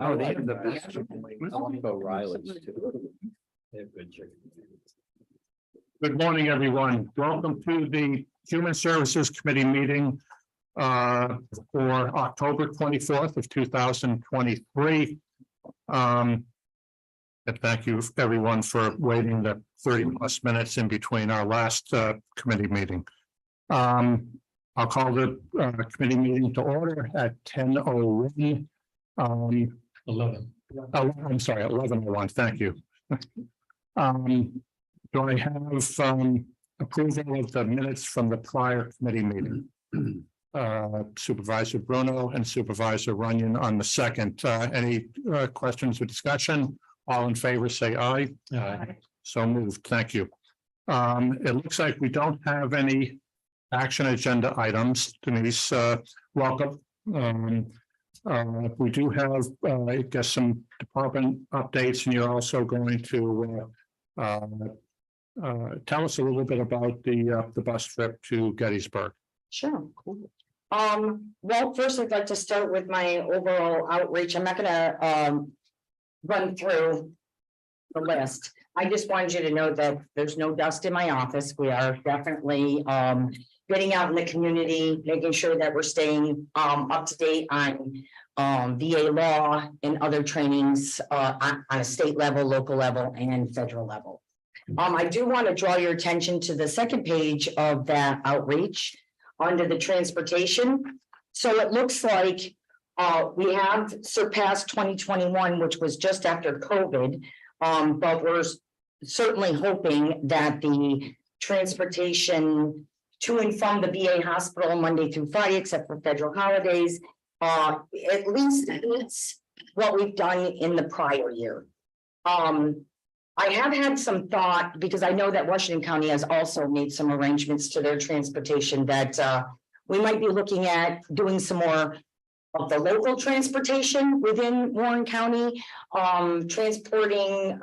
Oh, they have the best chicken wings. I want to go Riley's too. They have good chicken. Good morning, everyone. Welcome to the Human Services Committee meeting for October 24th of 2023. And thank you, everyone, for waiting the 30+ minutes in between our last committee meeting. I'll call the committee meeting to order at 10:01. 11. Oh, I'm sorry, 11:01. Thank you. Do I have approval of the minutes from the prior committee meeting? Supervisor Bruno and Supervisor Runyon on the second. Any questions or discussion? All in favor, say aye. Aye. So moved. Thank you. It looks like we don't have any action agenda items. Denise, welcome. We do have, I guess, some department updates, and you're also going to tell us a little bit about the bus trip to Gettysburg. Sure. Cool. Well, first I'd like to start with my overall outreach. I'm not gonna run through the list. I just wanted you to know that there's no dust in my office. We are definitely getting out in the community, making sure that we're staying up to date on VA law and other trainings on a state level, local level, and federal level. I do want to draw your attention to the second page of that outreach under the transportation. So it looks like we have surpassed 2021, which was just after COVID, but we're certainly hoping that the transportation to and from the VA hospital Monday through Friday, except for federal holidays, at least it's what we've done in the prior year. I have had some thought, because I know that Washington County has also made some arrangements to their transportation, that we might be looking at doing some more of the local transportation within Warren County, transporting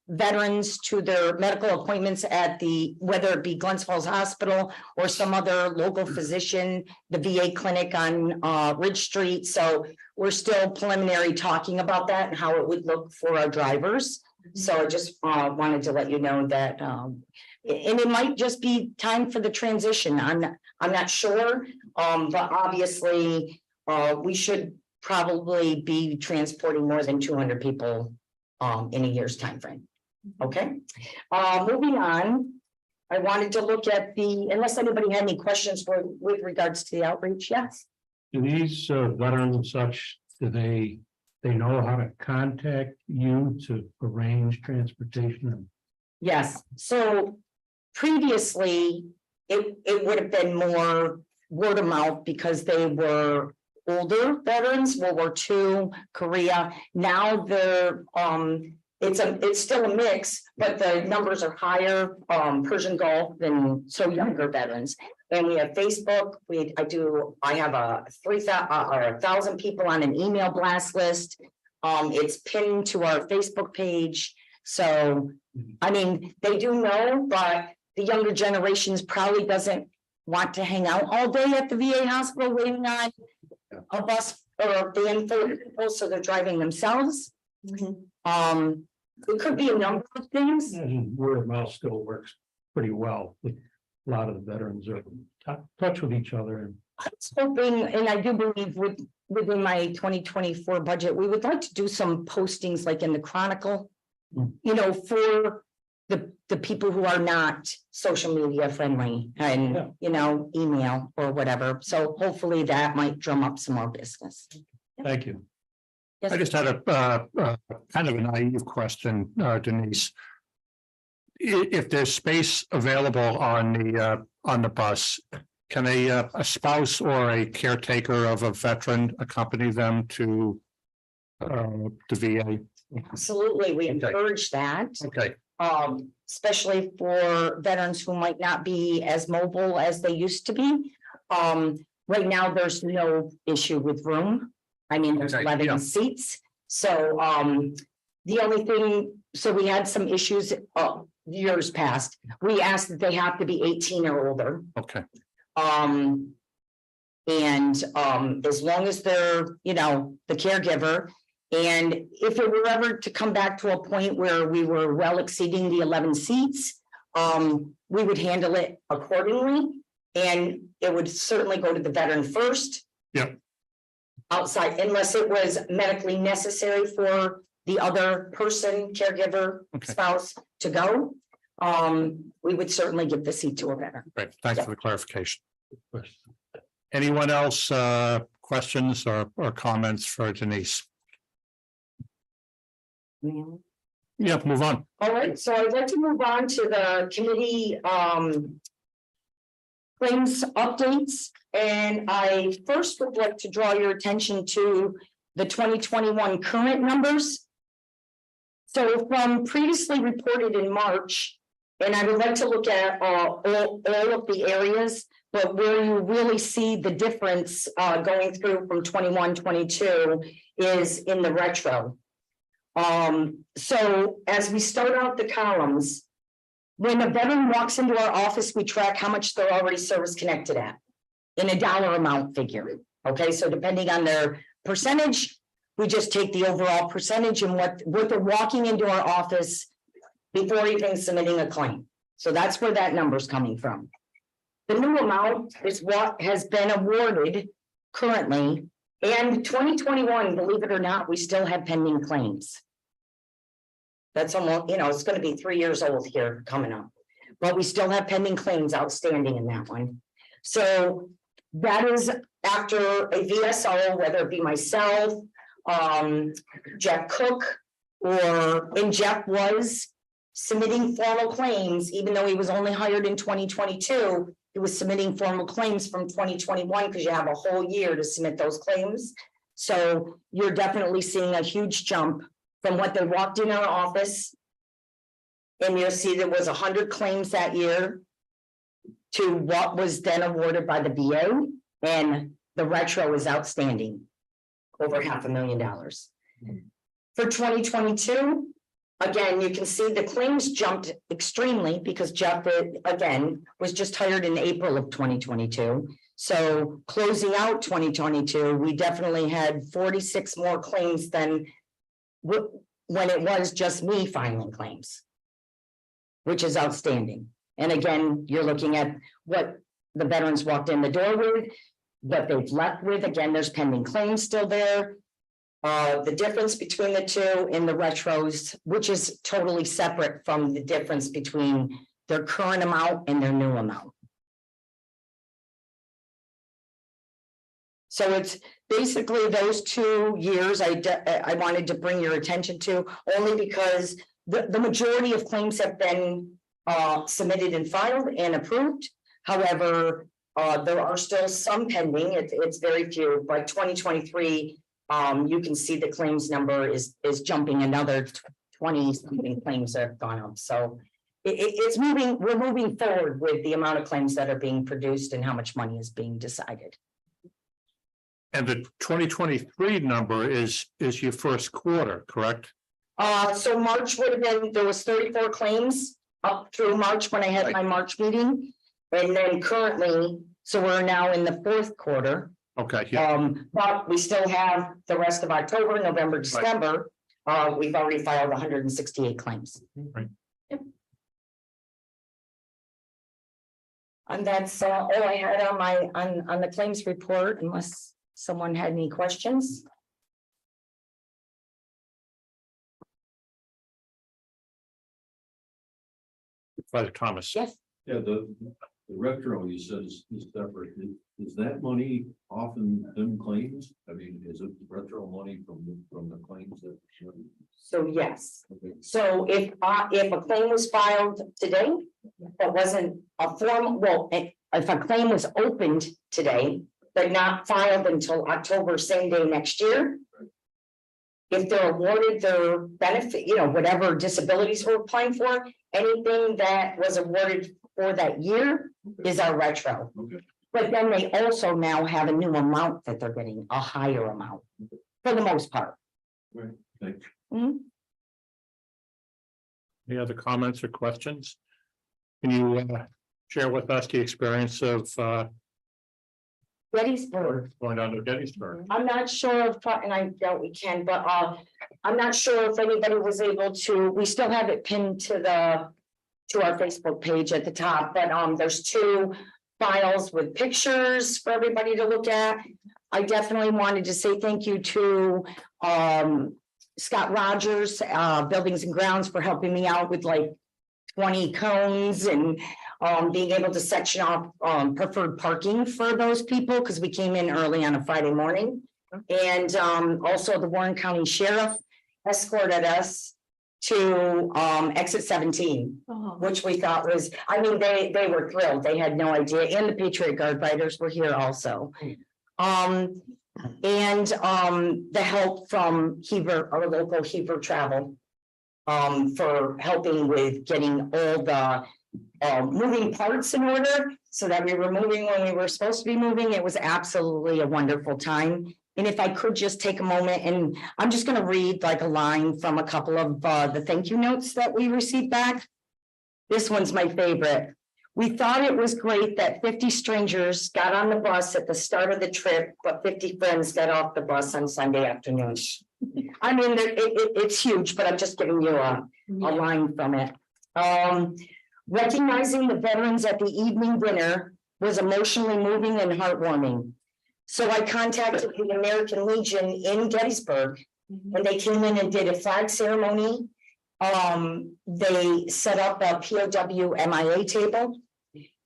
veterans to their medical appointments at whether it be Glens Falls Hospital or some other local physician, the VA clinic on Ridge Street. So we're still preliminary talking about that and how it would look for our drivers. So I just wanted to let you know that, and it might just be time for the transition. I'm not sure, but obviously we should probably be transporting more than 200 people in a year's time frame. Okay, moving on. I wanted to look at unless anybody had any questions with regards to the outreach. Yes. Do these veterans and such, do they know how to contact you to arrange transportation? Yes, so previously it would have been more word of mouth because they were older veterans, World War II, Korea. Now they're it's still a mix, but the numbers are higher, Persian Gulf than younger veterans. And we have Facebook. I have 1,000 people on an email blast list. It's pinned to our Facebook page. So, I mean, they do know, but the younger generations probably doesn't want to hang out all day at the VA hospital waiting on a bus or a van full of people, so they're driving themselves. It could be a number of things. And word of mouth still works pretty well. A lot of the veterans are in touch with each other. I was hoping, and I do believe within my 2024 budget, we would like to do some postings like in the Chronicle, you know, for the people who are not social media friendly and, you know, email or whatever. So hopefully that might drum up some more business. Thank you. Yes. I just had a kind of a naive question, Denise. If there's space available on the bus, can a spouse or a caretaker of a veteran accompany them to the VA? Absolutely, we encourage that. Okay. Especially for veterans who might not be as mobile as they used to be. Right now, there's no issue with room. I mean, there's 11 seats. So the only thing, so we had some issues years past. We asked that they have to be 18 or older. Okay. And as long as they're, you know, the caregiver And if it were ever to come back to a point where we were well exceeding the 11 seats, we would handle it accordingly. And it would certainly go to the veteran first. Yep. Outside, unless it was medically necessary for the other person, caregiver, Okay. spouse to go. We would certainly give the seat to a veteran. Great, thanks for the clarification. Anyone else, questions or comments for Denise? Yeah, move on. All right, so I'd like to move on to the committee claims updates. And I first would like to draw your attention to the 2021 current numbers. So from previously reported in March, and I would like to look at all of the areas, but where you really see the difference going through from 21, 22 is in the retro. So as we start out the columns, when a veteran walks into our office, we track how much they're already service connected at in a dollar amount figure. Okay, so depending on their percentage, we just take the overall percentage and what they're walking into our office before even submitting a claim. So that's where that number's coming from. The new amount is what has been awarded currently. And 2021, believe it or not, we still have pending claims. That's almost, it's going to be 3 years old here coming up, but we still have pending claims outstanding in that one. So that is after a VSO, whether it be myself, Jeff Cook, and Jeff was submitting formal claims, even though he was only hired in 2022, he was submitting formal claims from 2021 because you have a whole year to submit those claims. So you're definitely seeing a huge jump from what they walked in our office. And you'll see there was 100 claims that year to what was then awarded by the VA, and the retro is outstanding, over $500,000. For 2022, again, you can see the claims jumped extremely because Jeff, again, was just hired in April of 2022. So closing out 2022, we definitely had 46 more claims than when it was just me filing claims, which is outstanding. And again, you're looking at what the veterans walked in the door with, what they've left with. Again, there's pending claims still there. The difference between the two in the retros, which is totally separate from the difference between their current amount and their new amount. So it's basically those 2 years I wanted to bring your attention to, only because the majority of claims have been submitted and filed and approved. However, there are still some pending. It's very few, but 2023, you can see the claims number is jumping another 20 something claims that have gone up. So it's moving. We're moving forward with the amount of claims that are being produced and how much money is being decided. And the 2023 number is your first quarter, correct? So March would have been, there was 34 claims up through March when I had my March meeting. And then currently, so we're now in the fourth quarter. Okay, yeah. But we still have the rest of October, November, December. We've already filed 168 claims. Right. Yep. And that's all I had on my on the claims report, unless someone had any questions. Father Thomas. Yes. Yeah, the retro you said is separate. Is that money often them claims? I mean, is it retro money from the claims that? So yes. Okay. So if a claim was filed today, that wasn't a form, well, if a claim was opened today, but not filed until October, same day next year. If they're awarded their benefit, whatever disabilities we're applying for, anything that was awarded for that year is our retro. Okay. But then they also now have a new amount that they're getting, a higher amount, for the most part. Right, thanks. Mhm. Any other comments or questions? Can you share with us the experience of Gettysburg. Going down to Gettysburg. I'm not sure if, and I doubt we can, but I'm not sure if anybody was able to, we still have it pinned to our Facebook page at the top, but there's 2 files with pictures for everybody to look at. I definitely wanted to say thank you to Scott Rogers, Buildings and Grounds, for helping me out with like 20 cones and being able to section off preferred parking for those people, because we came in early on a Friday morning. And also the Warren County Sheriff escorted us to exit 17, which we thought was, I mean, they were thrilled. They had no idea. And the Patriot Guard fighters were here also. And the help from Heber, our local Heber Travel, for helping with getting all the moving parts in order so that we were moving when we were supposed to be moving. It was absolutely a wonderful time. And if I could just take a moment, and I'm just going to read like a line from a couple of the thank you notes that we received back. This one's my favorite. We thought it was great that 50 strangers got on the bus at the start of the trip, but 50 friends got off the bus on Sunday afternoon. I mean, it's huge, but I'm just giving you a line from it. Recognizing the veterans at the evening dinner was emotionally moving and heartwarming. So I contacted the American Legion in Gettysburg, and they came in and did a flag ceremony. They set up a POW MIA table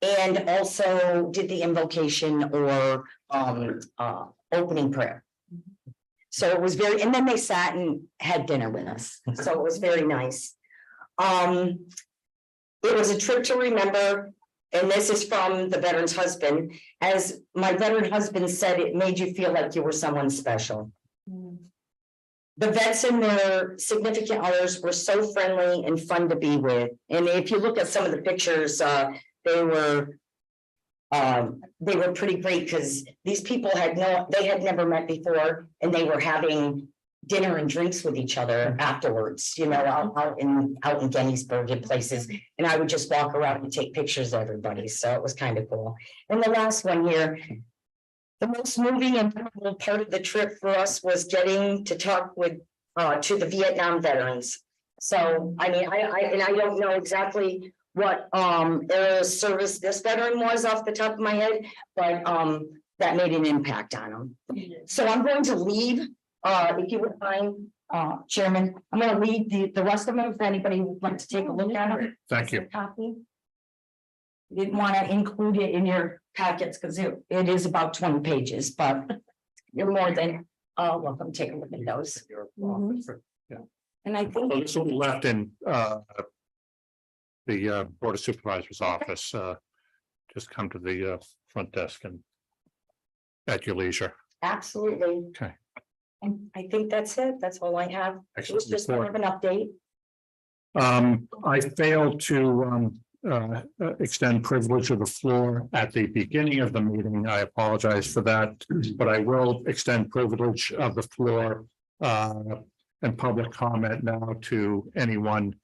and also did the invocation or opening prayer. So it was very, and then they sat and had dinner with us. So it was very nice. It was a trip to remember, and this is from the veteran's husband. As my veteran husband said, it made you feel like you were someone special. The vets and their significant others were so friendly and fun to be with. And if you look at some of the pictures, they were pretty great, because these people had never met before, and they were having dinner and drinks with each other afterwards, you know, out in Gettysburg and places. And I would just walk around and take pictures of everybody. So it was kind of cool. And the last one here, the most moving and memorable part of the trip for us was getting to talk with to the Vietnam veterans. So I mean, I don't know exactly what era of service this veteran was off the top of my head, but that made an impact on him. So I'm going to leave. If you would mind, Chairman, I'm going to leave the rest of them if anybody would like to take a look at them. Thank you. Copy. Didn't want to include it in your packets because it is about 20 pages, but you're more than welcome to take a look at those. And I think So this will be left in the Board of Supervisors office. Just come to the front desk and at your leisure. absolutely. Okay. And I think that's it. That's all I have. It was just more of an update. I failed to extend privilege of the floor at the beginning of the meeting. I apologize for that, but I will extend privilege of the floor and public comment now to anyone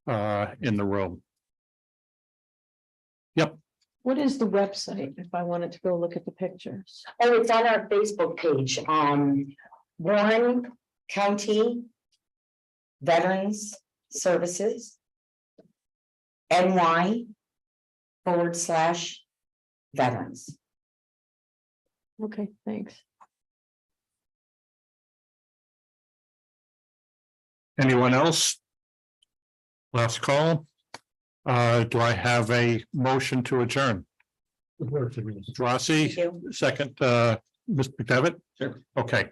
in the room. Yep. What is the website if I wanted to go look at the pictures? Oh, it's on our Facebook page. Warren County Veterans Services NY/veterans. Okay, thanks. Anyone else? Last call. Do I have a motion to adjourn? Rossi, Thank you. second, Mr. McDevitt? Sure. Okay.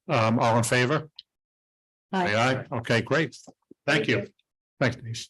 All in favor? Hi. Aye. Okay, great. Thank you. Thanks, Denise.